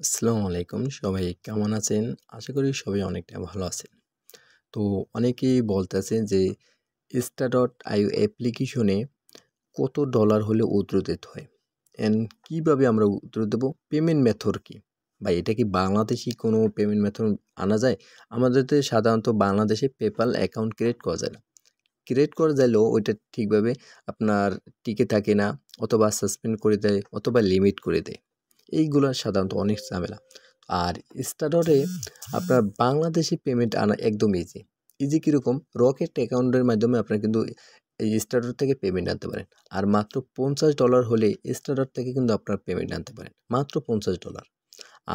আসসালামু আলাইকুম, সবাই কেমন আছেন? আশা করি সবাই অনেকটা ভালো আছেন। তো অনেকেই বলতেছেন যে sta.io অ্যাপ্লিকেশনে কত ডলার হলে উইথড্র দিতে হয় অ্যান্ড কীভাবে আমরা উইথড্র দেবো, পেমেন্ট মেথড কী? বা এটা কি বাংলাদেশি কোনো পেমেন্ট মেথড আনা যায়? আমাদের তো সাধারণত বাংলাদেশে পেপ্যাল অ্যাকাউন্ট ক্রিয়েট করা যায় না। ক্রিয়েট করা যাইলেও ওইটা ঠিকভাবে আপনার টিকে থাকে না, অথবা সাসপেন্ড করে দেয়, অথবা লিমিট করে দেয়। এইগুলো সাধারণত অনেক ঝামেলা। আর স্টাডরে আপনার বাংলাদেশি পেমেন্ট আনা একদম ইজি। ইজি কীরকম? রকেট অ্যাকাউন্টের মাধ্যমে আপনারা কিন্তু এই স্টাডর থেকে পেমেন্ট আনতে পারেন। আর মাত্র $50 হলে স্টাডর থেকে কিন্তু আপনার পেমেন্ট আনতে পারেন। মাত্র $50।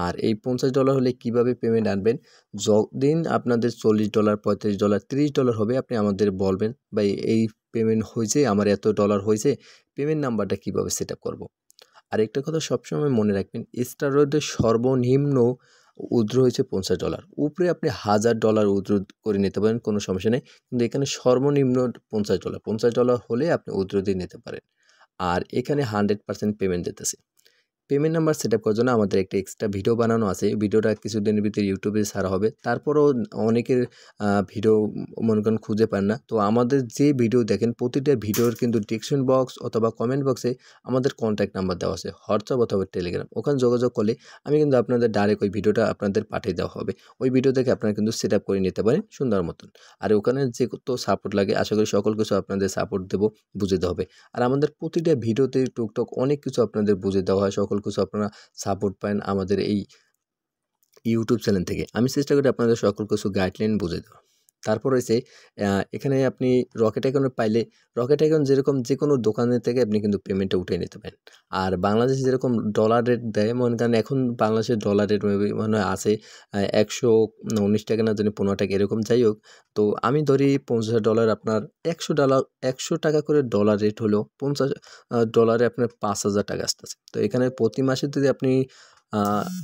আর এই $50 হলে কিভাবে পেমেন্ট আনবেন? যতদিন আপনাদের $40, $35, $30 হবে, আপনি আমাদের বলবেন, ভাই এই পেমেন্ট হয়েছে, আমার এত ডলার হয়েছে, পেমেন্ট নাম্বারটা কীভাবে সেট আপ করবো? আরেকটা কথা সবসময় মনে রাখবেন, স্টারয়েডের সর্বনিম্ন উইথড্র হয়েছে $50। উপরে আপনি $1000 উইথড্র করে নিতে পারেন, কোনো সমস্যা নেই। কিন্তু এখানে সর্বনিম্ন $50। $50 হলে আপনি উইথড্র দিয়ে নিতে পারেন। আর এখানে 100% পেমেন্ট দিতেছে। পেমেন্ট নাম্বার সেট আপ করার জন্য আমাদের একটা এক্সট্রা ভিডিও বানানো আছে। ভিডিওটা কিছুদিনের ভিতরে ইউটিউবে ছাড়া হবে। তারপরেও অনেকের ভিডিও মনে করেন খুঁজে পান না। তো আমাদের যে ভিডিও দেখেন, প্রতিটা ভিডিওর কিন্তু ডিসক্রিপশন বক্স অথবা কমেন্ট বক্সে আমাদের কন্ট্যাক্ট নাম্বার দেওয়া আছে, হোয়াটসঅ্যাপ অথবা টেলিগ্রাম। ওখানে যোগাযোগ করলে আমি কিন্তু আপনাদের ডাইরেক্ট ওই ভিডিওটা আপনাদের পাঠিয়ে দেওয়া হবে। ওই ভিডিও থেকে আপনারা কিন্তু সেট আপ করে নিতে পারেন সুন্দর মতন। আর ওখানে যে কত সাপোর্ট লাগে, আশা করি সকল কিছু আপনাদের সাপোর্ট দেবো, বুঝে দেওয়া হবে। আর আমাদের প্রতিটা ভিডিওতে টুকটাক অনেক কিছু আপনাদের বুঝে দেওয়া হয়, সকল কিছু আপনারা সাপোর্ট পান আমাদের এই ইউটিউব চ্যানেল থেকে। আমি চেষ্টা করি আপনাদের সকল কিছু গাইডলাইন বুঝে দেওয়া। তারপর হয়েছে এখানে আপনি রকেট অ্যাকাউন্ট পাইলে, রকেট অ্যাকাউন্ট যেরকম যে কোনো দোকানের থেকে আপনি কিন্তু পেমেন্টটা উঠিয়ে নিতে পারেন। আর বাংলাদেশে যেরকম ডলার রেট দেয়, মনে করেন এখন বাংলাদেশের ডলার রেট মনে হয় আছে 119 টাকা না জানি 15 টাকা এরকম, যাই হোক। তো আমি ধরি $50 আপনার $100 করে ডলার রেট হলো, $50 আপনার $5000 টাকা আসতেছে। তো এখানে প্রতি মাসে যদি আপনি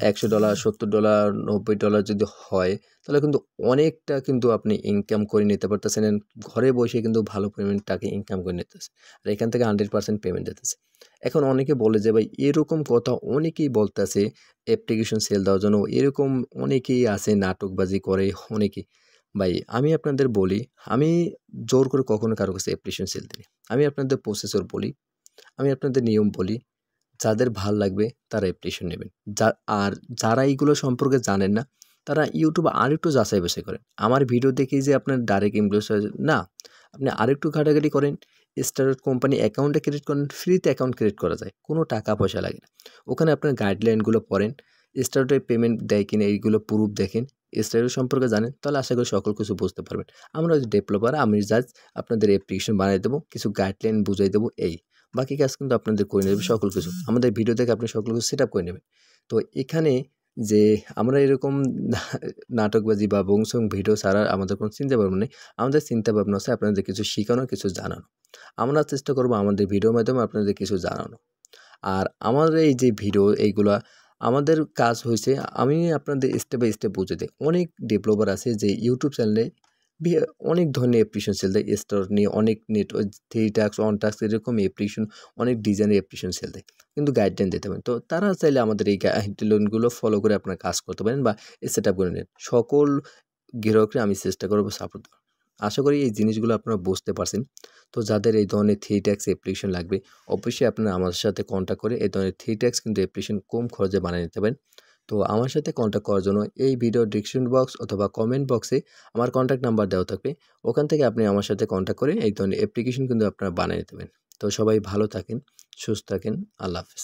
$100, $70, $90 যদি হয়, তাহলে কিন্তু অনেকটা কিন্তু আপনি ইনকাম করে নিতে পারতেছেন। ঘরে বসে কিন্তু ভালো পেমেন্ট টাকা ইনকাম করে নিতেছে। আর এখান থেকে 100% পেমেন্ট দিতেছে। এখন অনেকে বলে যে ভাই এরকম কথা অনেকেই বলতেছে অ্যাপ্লিকেশন সেল দেওয়ার জন্য, এরকম অনেকেই আছে নাটকবাজি করে অনেকেই। ভাই আমি আপনাদের বলি, আমি জোর করে কখনো কারো কাছে অ্যাপ্লিকেশন সেল দিই। আমি আপনাদের প্রসেসর বলি, আমি আপনাদের নিয়ম বলি, যাদের ভাল লাগবে তারা অ্যাপ্লিকেশন নেবেন। আর যারা এইগুলো সম্পর্কে জানেন না, তারা ইউটিউবে আরেকটু যাচাই বাছাই করেন। আমার ভিডিও দেখেই যে আপনার ডাইরেক্ট ইনফ্লুয়েন্সার না, আপনি আরেকটু ঘাটাঘাটি করেন, স্টারয়েড কোম্পানি অ্যাকাউন্টে ক্রিয়েট করেন, ফ্রিতে অ্যাকাউন্ট ক্রিয়েট করা যায়, কোনো টাকা পয়সা লাগে না। ওখানে আপনার গাইডলাইনগুলো পড়েন, স্টারয়েডে পেমেন্ট দেয় কিনা এইগুলো প্রুফ দেখেন, স্টারয়েড সম্পর্কে জানেন, তাহলে আশা করি সকল কিছু বুঝতে পারবেন। আমরা ডেভেলপার, আমি জাস্ট আপনাদের অ্যাপ্লিকেশন বানিয়ে দেবো, কিছু গাইডলাইন বুঝিয়ে দেবো, এই বাকি কাজ কিন্তু আপনাদের করে নেবে সকল কিছু। আমাদের ভিডিও দেখে আপনি সকল কিছু সেট আপ করে নেবেন। তো এখানে যে আমরা এরকম নাটকবাজি বা বংশং ভিডিও ছাড়া আমাদের কোনো চিন্তা ভাবনা নেই। আমাদের চিন্তা ভাবনা আছে আপনাদের কিছু শিখানো, কিছু জানানো। আমরা চেষ্টা করবো আমাদের ভিডিওর মাধ্যমে আপনাদের কিছু জানানো। আর আমাদের এই যে ভিডিও এইগুলা, আমাদের কাজ হয়েছে আমি আপনাদের স্টেপ বাই স্টেপ বুঝে দিই। অনেক ডেভেলপার আছে যে ইউটিউব চ্যানেলে অনেক ধরনের অ্যাপ্লিকেশন সেল দেয়, স্টোর নিয়ে অনেক নেট 3 টাস্ক 1 টাস্ক এরকম অ্যাপ্লিকেশন, অনেক ডিজাইনের অ্যাপ্লিকেশন সেল দেয়, কিন্তু গাইডলাইন দিতে পারেন। তো তারা চাইলে আমাদের এই গাইডলাইনগুলো ফলো করে আপনারা কাজ করতে পারেন বা সেট আপ করে নেন। সকল গ্রাহককে আমি চেষ্টা করবো সাপোর্ট দেওয়ার। আশা করি এই জিনিসগুলো আপনারা বুঝতে পারছেন। তো যাদের এই ধরনের 3 ট্যাক্স অ্যাপ্লিকেশন লাগবে, অবশ্যই আপনারা আমাদের সাথে কন্ট্যাক্ট করে এই ধরনের 3 ট্যাক্স কিন্তু অ্যাপ্লিকেশন কম খরচে বানিয়ে নিতে পারেন। তো আমার সাথে কন্ট্যাক্ট করার জন্য এই ভিডিও ডিসক্রিপশন বক্স অথবা কমেন্ট বক্সে আমার কন্ট্যাক্ট নাম্বার দেওয়া থাকবে। ওখান থেকে আপনি আমার সাথে কন্ট্যাক্ট করে এই ধরনের অ্যাপ্লিকেশন কিন্তু আপনারা বানিয়ে নিতে পারেন। তো সবাই ভালো থাকেন, সুস্থ থাকেন। আল্লাহ হাফেজ।